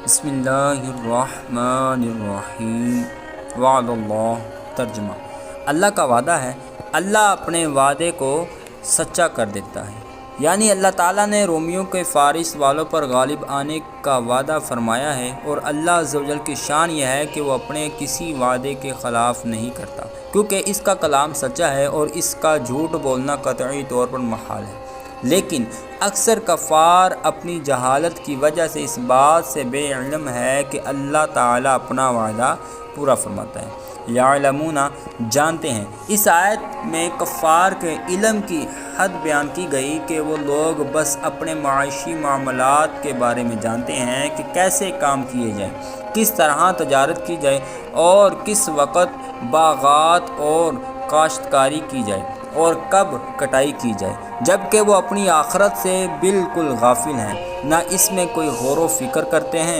بسم اللہ الرحمن الرحیم وعد اللہ۔ ترجمہ: اللہ کا وعدہ ہے، اللہ اپنے وعدے کو سچا کر دیتا ہے۔ یعنی اللہ تعالیٰ نے رومیوں کے فارس والوں پر غالب آنے کا وعدہ فرمایا ہے، اور اللہ عز و جل کی شان یہ ہے کہ وہ اپنے کسی وعدے کے خلاف نہیں کرتا، کیونکہ اس کا کلام سچا ہے اور اس کا جھوٹ بولنا قطعی طور پر محال ہے۔ لیکن اکثر کفار اپنی جہالت کی وجہ سے اس بات سے بے علم ہے کہ اللہ تعالیٰ اپنا وعدہ پورا فرماتا ہے۔ یعلمون، جانتے ہیں۔ اس آیت میں کفار کے علم کی حد بیان کی گئی کہ وہ لوگ بس اپنے معاشی معاملات کے بارے میں جانتے ہیں کہ کیسے کام کیے جائیں، کس طرح تجارت کی جائے اور کس وقت باغات اور کاشتکاری کی جائے اور کب کٹائی کی جائے، جبکہ وہ اپنی آخرت سے بالکل غافل ہیں، نہ اس میں کوئی غور و فکر کرتے ہیں